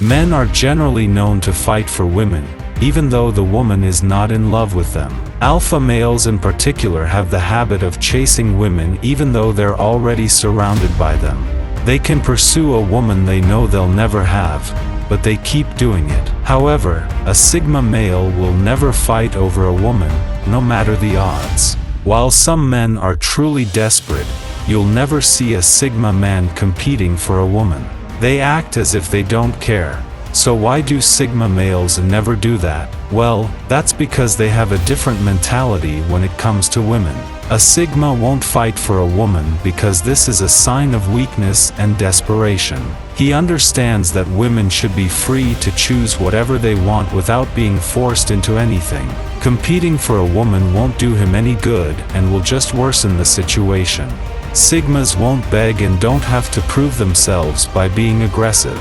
Men are generally known to fight for women, even though the woman is not in love with them. Alpha males in particular have the habit of chasing women even though they're already surrounded by them. They can pursue a woman they know they'll never have, but they keep doing it. However, a Sigma male will never fight over a woman, no matter the odds. While some men are truly desperate, you'll never see a Sigma man competing for a woman. They act as if they don't care. So why do Sigma males never do that? Well, that's because they have a different mentality when it comes to women. A Sigma won't fight for a woman because this is a sign of weakness and desperation. He understands that women should be free to choose whatever they want without being forced into anything. Competing for a woman won't do him any good and will just worsen the situation. Sigmas won't beg and don't have to prove themselves by being aggressive.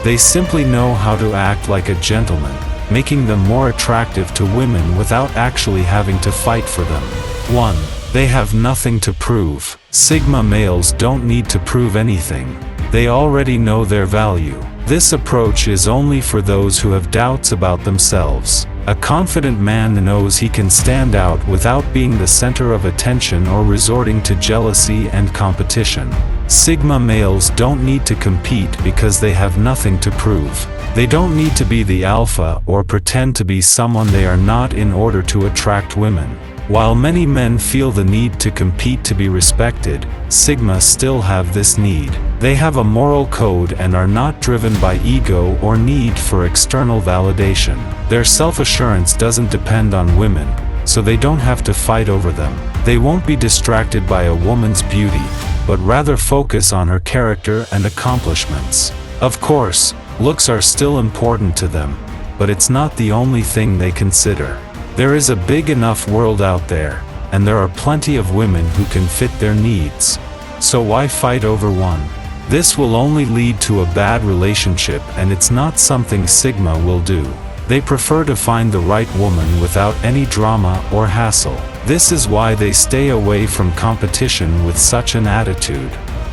They simply know how to act like a gentleman, making them more attractive to women without actually having to fight for them. 1. They have nothing to prove. Sigma males don't need to prove anything. They already know their value. This approach is only for those who have doubts about themselves. A confident man knows he can stand out without being the center of attention or resorting to jealousy and competition. Sigma males don't need to compete because they have nothing to prove. They don't need to be the alpha or pretend to be someone they are not in order to attract women. While many men feel the need to compete to be respected, Sigma still have this need. They have a moral code and are not driven by ego or need for external validation. Their self-assurance doesn't depend on women, so they don't have to fight over them. They won't be distracted by a woman's beauty, but rather focus on her character and accomplishments. Of course, looks are still important to them, but it's not the only thing they consider. There is a big enough world out there, and there are plenty of women who can fit their needs. So why fight over one? This will only lead to a bad relationship, and it's not something Sigma will do. They prefer to find the right woman without any drama or hassle. This is why they stay away from competition with such an attitude.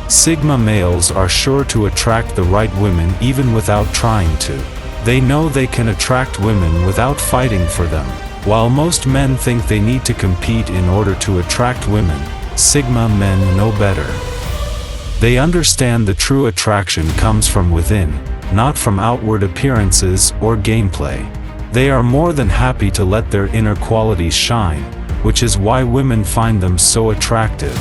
Sigma males are sure to attract the right women even without trying to. They know they can attract women without fighting for them. While most men think they need to compete in order to attract women, Sigma men know better. They understand the true attraction comes from within, not from outward appearances or gameplay. They are more than happy to let their inner qualities shine, which is why women find them so attractive.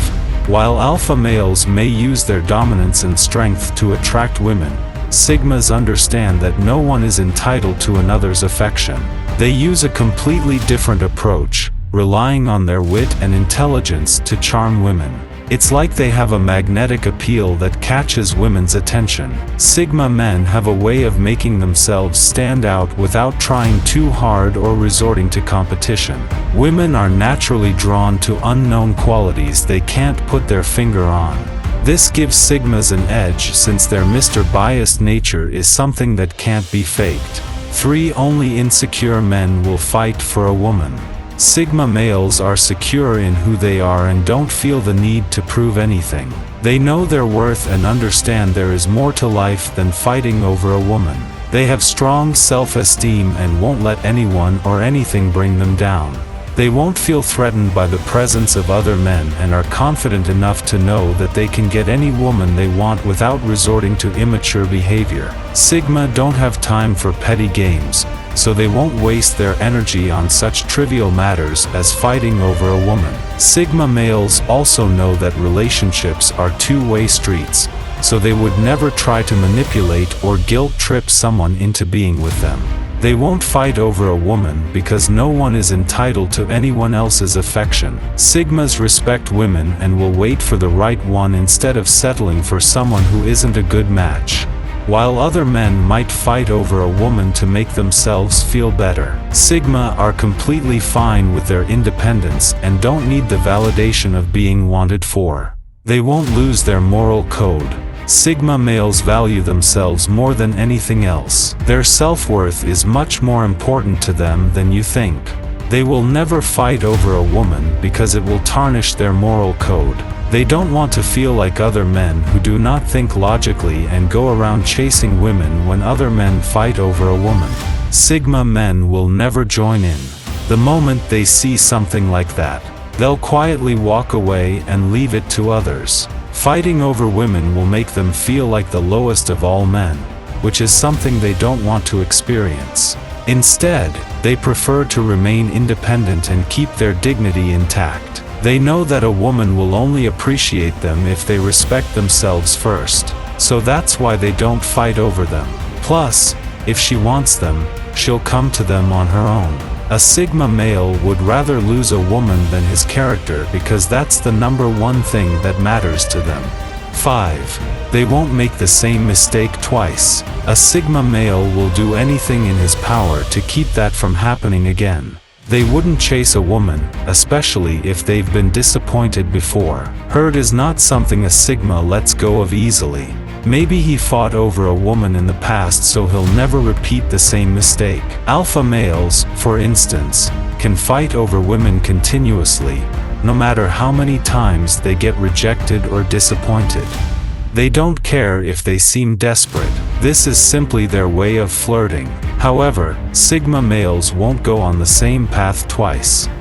While alpha males may use their dominance and strength to attract women, Sigmas understand that no one is entitled to another's affection. They use a completely different approach, relying on their wit and intelligence to charm women. It's like they have a magnetic appeal that catches women's attention. Sigma men have a way of making themselves stand out without trying too hard or resorting to competition. Women are naturally drawn to unknown qualities they can't put their finger on. This gives Sigmas an edge since their Mr. Biased nature is something that can't be faked. 3. Only insecure men will fight for a woman. Sigma males are secure in who they are and don't feel the need to prove anything. They know their worth and understand there is more to life than fighting over a woman. They have strong self-esteem and won't let anyone or anything bring them down. They won't feel threatened by the presence of other men and are confident enough to know that they can get any woman they want without resorting to immature behavior. Sigma don't have time for petty games, so they won't waste their energy on such trivial matters as fighting over a woman. Sigma males also know that relationships are two-way streets, so they would never try to manipulate or guilt-trip someone into being with them. They won't fight over a woman because no one is entitled to anyone else's affection. Sigmas respect women and will wait for the right one instead of settling for someone who isn't a good match. While other men might fight over a woman to make themselves feel better, Sigma are completely fine with their independence and don't need the validation of being wanted for. They won't lose their moral code. Sigma males value themselves more than anything else. Their self-worth is much more important to them than you think. They will never fight over a woman because it will tarnish their moral code. They don't want to feel like other men who do not think logically and go around chasing women when other men fight over a woman. Sigma men will never join in. The moment they see something like that, they'll quietly walk away and leave it to others. Fighting over women will make them feel like the lowest of all men, which is something they don't want to experience. Instead, they prefer to remain independent and keep their dignity intact. They know that a woman will only appreciate them if they respect themselves first, so that's why they don't fight over them. Plus, if she wants them, she'll come to them on her own. A Sigma male would rather lose a woman than his character because that's the number one thing that matters to them. 5. They won't make the same mistake twice. A Sigma male will do anything in his power to keep that from happening again. They wouldn't chase a woman, especially if they've been disappointed before. Hurt is not something a Sigma lets go of easily. Maybe he fought over a woman in the past, so he'll never repeat the same mistake. Alpha males, for instance, can fight over women continuously, no matter how many times they get rejected or disappointed. They don't care if they seem desperate. This is simply their way of flirting. However, Sigma males won't go on the same path twice.